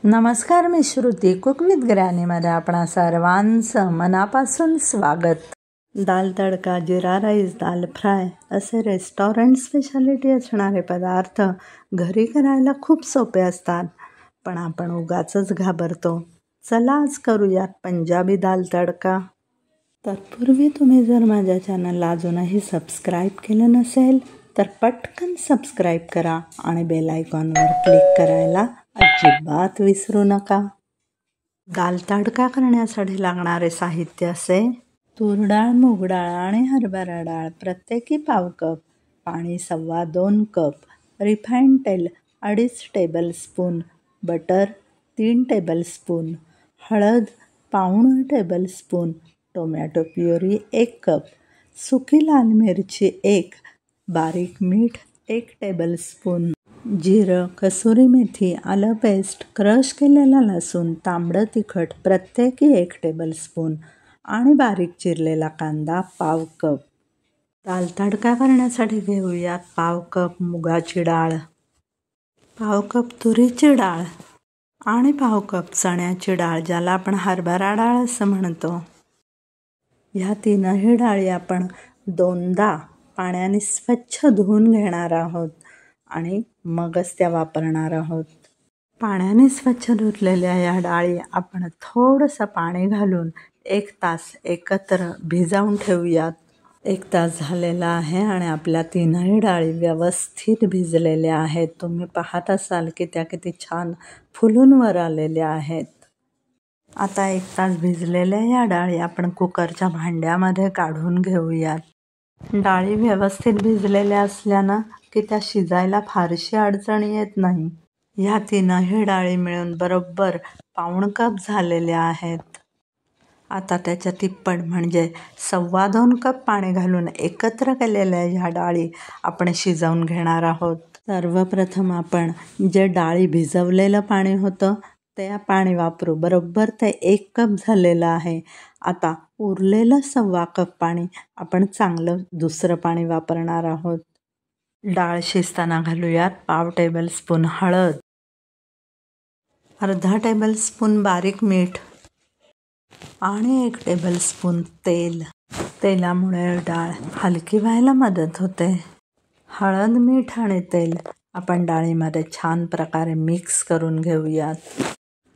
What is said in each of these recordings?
नमस्कार, मी Shruti. Cook with ग्रॅनीमध्ये आपणा सर्वांचं मनापासून स्वागत. दाल तडका, जिरा राईस, दाल फ्राय असे रेस्टॉरंट स्पेशालिटी असणारे पदार्थ घरी करायला खूप सोपे असतात, पण आपण उगाचच घाबरतो. चला आज करूयात पंजाबी दाल तडका. तत्पूर्वी तुम्ही जर माझ्या चॅनलला अजूनही सबस्क्राईब केलं नसेल तर पटकन सबस्क्राईब करा आणि बेल आयकॉनवर क्लिक करायला अजिबात विसरू नका. दाल तडका करण्यासाठी लागणारे साहित्य असे: तूर डाळ, मूग डाळ आणि हरभरा डाळ प्रत्येकी पाव कप, पाणी 2.25 कप, रिफाईंड तेल 2.5 टेबलस्पून, बटर 3 टेबलस्पून, हळद 1.25 टेबलस्पून, टोमॅटो प्युरी 1 कप, सुकी लाल मिरची 1, बारीक मीठ 1 टेबलस्पून, जिरं, कसुरी मेथी, आलं पेस्ट, क्रश केलेला लसूण, तांबडं तिखट प्रत्येकी 1 टेबलस्पून आणि बारीक चिरलेला कांदा पाव कप. दाल तडका करण्यासाठी घेऊयात पाव कप मुगाची डाळ, पाव कप तुरीची डाळ आणि पाव कप चण्याची डाळ, ज्याला आपण हरभरा डाळ असं म्हणतो. ह्या तीनही डाळी आपण 2दा पाण्याने स्वच्छ धुवून घेणार आहोत आणि मगच त्या वापरणार आहोत. पाण्याने स्वच्छ धुतलेल्या या डाळी आपण थोडंसं पाणी घालून 1 तास एकत्र भिजवून ठेवूयात. 1 तास झालेला आहे आणि आपल्या तीनही डाळी व्यवस्थित भिजलेल्या आहेत. तुम्ही पाहत असाल की त्या किती छान फुलून वर आलेल्या आहेत. आता 1 तास भिजलेल्या या डाळी आपण कुकरच्या भांड्यामध्ये काढून घेऊयात. डाळी व्यवस्थित भिजलेल्या असल्यानं की त्या शिजायला फारशी अडचण येत नाही. ह्या तीनही डाळी मिळून बरोबर 1.25 कप झालेल्या आहेत. आता त्याच्या तिप्पट म्हणजे 2.25 कप पाणी घालून एकत्र केलेल्या ह्या डाळी आपण शिजवून घेणार आहोत. सर्वप्रथम आपण जे डाळी भिजवलेलं पाणी होतं ते पाणी वापरू. बरोबर ते 1 कप झालेलं आहे. आता उरलेलं 1.25 कप पाणी आपण चांगलं दुसरं पाणी वापरणार आहोत. डाळ शिजताना घालूयात पाव टेबलस्पून हळद, अर्धा टेबलस्पून बारीक मीठ आणि 1 टेबलस्पून तेल. तेलामुळे डाळ हलकी व्हायला मदत होते. हळद, मीठ आणि तेल आपण डाळीमध्ये छान प्रकारे मिक्स करून घेऊयात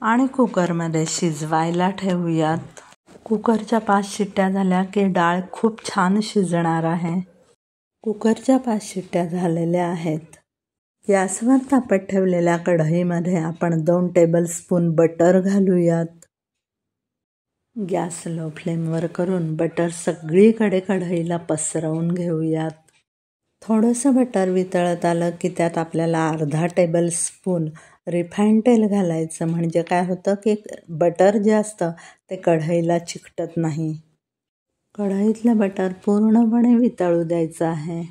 आणि कुकरमध्ये शिजवायला ठेवूयात. कुकरच्या 5 शिट्ट्या झाल्या की डाळ खूप छान शिजणार आहे. कुकरच्या 5 शिट्ट्या झालेल्या आहेत. गॅसवर तापत ठेवलेल्या कढईमध्ये आपण 2 टेबलस्पून बटर घालूयात. गॅस लो फ्लेमवर करून बटर सगळीकडे कढईला पसरवून घेऊयात. थोडंसं बटर वितळत आलं की त्यात आपल्याला अर्धा टेबलस्पून रिफाईंड तेल घालायचं. म्हणजे काय होतं की बटर जे असतं ते कढईला चिकटत नाही. कढईतलं बटर पूर्णपणे वितळू द्यायचं आहे.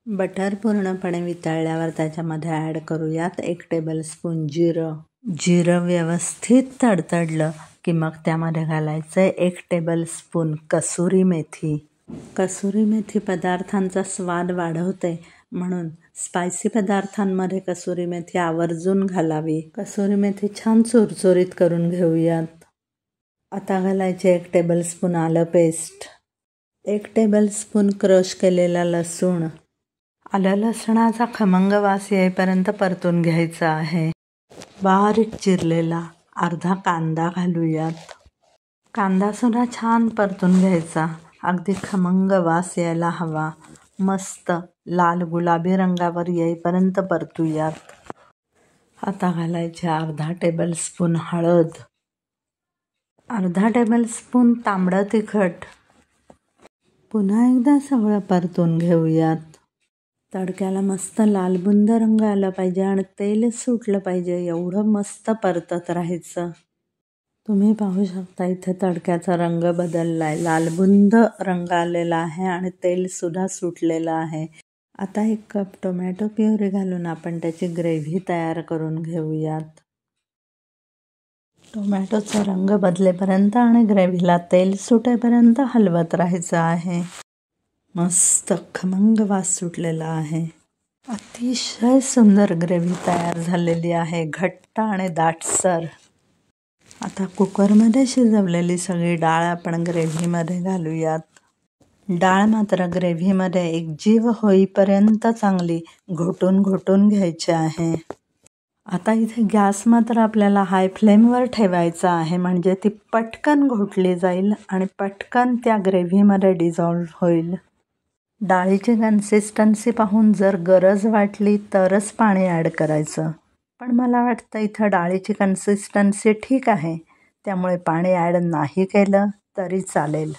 बटर पूर्णपणे वितळल्यावर त्याच्यामध्ये ॲड करूयात 1 टेबलस्पून जिरं. जिरं व्यवस्थित तडतडलं की मग त्यामध्ये घालायचं 1 टेबलस्पून कसुरी मेथी. कसुरी मेथी पदार्थांचा स्वाद वाढवते, म्हणून स्पायसी पदार्थांमध्ये कसुरी मेथी आवर्जून घालावी. कसुरी मेथी छान चुरचुरीत करून घेऊयात. आता घालायचे 1 टेबलस्पून आलं पेस्ट, 1 टेबलस्पून क्रश केलेला लसूण. आलं लसणाचा खमंग वास येईपर्यंत परतून घ्यायचा आहे. बारीक चिरलेला अर्धा कांदा घालूयात. कांदासुद्धा छान परतून घ्यायचा. अगदी खमंग वास यायला हवा. मस्त लाल गुलाबी रंगावर येईपर्यंत परतूयात. आता घालायचे अर्धा टेबलस्पून हळद, अर्धा टेबलस्पून तांबडं तिखट. पुन्हा एकदा सगळं परतून घेऊयात. तडक्याला मस्त लालबुंद रंग आला पाहिजे आणि तेल सुटलं पाहिजे, एवढं मस्त परतत राहायचं. तुम्ही पाहू शकता इथे तडक्याचा रंग बदलला आहे. लालबुंद रंग आलेला आहे आणि तेलसुद्धा सुटलेलं आहे. आता 1 कप टोमॅटो प्युरी घालून आपण त्याची ग्रेव्ही तयार करून घेऊयात. टोमॅटोचा रंग बदलेपर्यंत आणि ग्रेव्हीला तेल सुटेपर्यंत हलवत राहायचं आहे. मस्त खमंग वास सुटलेला आहे. अतिशय सुंदर ग्रेव्ही तयार झालेली आहे, घट्ट आणि दाटसर. आता कुकरमध्ये शिजवलेली सगळी डाळ आपण ग्रेव्हीमध्ये घालूयात. डाळ मात्र ग्रेव्हीमध्ये एकजीव होईपर्यंत चांगली घोटून घोटून घ्यायची आहे. आता इथे गॅस मात्र आपल्याला हाय फ्लेमवर ठेवायचा आहे, म्हणजे ती पटकन घोटली जाईल आणि पटकन त्या ग्रेव्हीमध्ये डिझॉल्व्ह होईल. डाळीची कन्सिस्टन्सी पाहून जर गरज वाटली तरच पाणी ॲड करायचं, पण मला वाटतं इथं डाळीची कन्सिस्टन्सी ठीक आहे, त्यामुळे पाणी ॲड नाही केलं तरी चालेल.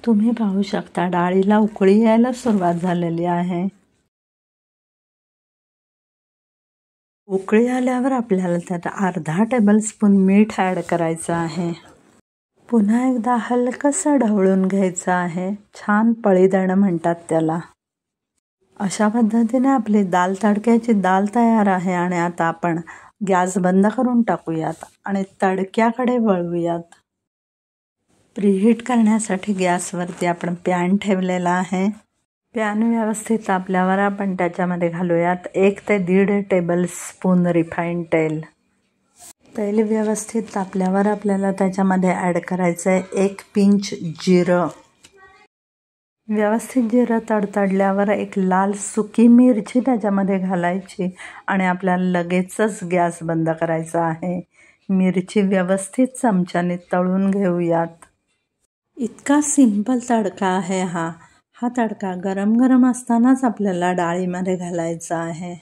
तुम्ही पाहू शकता डाळीला उकळी यायला सुरुवात झालेली आहे. उकळी आल्यावर आपल्याला त्यात अर्धा टेबलस्पून मीठ ॲड करायचं आहे. पुन्हा एकदा हलकंसं ढवळून घ्यायचं आहे. छान पळी देणं म्हणतात त्याला. अशा पद्धतीने आपली दाल तडक्याची डाळ तयार आहे आणि आता आपण गॅस बंद करून टाकूयात आणि तडक्याकडे वळूयात. प्रीहीट करण्यासाठी गॅसवरती आपण पॅन ठेवलेला आहे. पॅन व्यवस्थित तापल्यावर आपण त्याच्यामध्ये घालूयात 1 ते 1.5 टेबलस्पून रिफाईंड तेल. तेल व्यवस्थित तापल्यावर आपल्याला त्याच्यामध्ये ॲड करायचं आहे 1 पिंच जिरं. व्यवस्थित जिरं तडतडल्यावर एक लाल सुकी मिरची त्याच्यामध्ये घालायची आणि आपल्याला लगेचच गॅस बंद करायचा आहे. मिरची व्यवस्थित चमच्याने तळून घेऊयात. इतका सिंपल तडका आहे हा. तडका गरम गरम असतानाच आपल्याला डाळीमध्ये घालायचा आहे.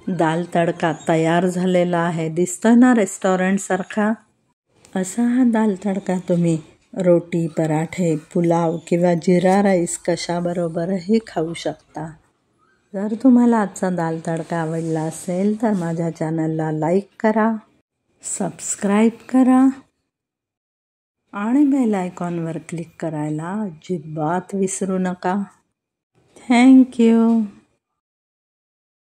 दाल तडका तयार झालेला आहे. दिसतोय ना रेस्टॉरंटसारखा? असा हा दाल तडका तुम्ही रोटी, पराठे, पुलाव किंवा जिरा राईस कशाबरोबरही खाऊ शकता. जर तुम्हाला आजचा दाल तडका आवडला असेल तर माझ्या चॅनलला लाईक करा, सबस्क्राईब करा आणि बेल आयकॉनवर क्लिक करायला अजिबात विसरू नका. थँक्यू.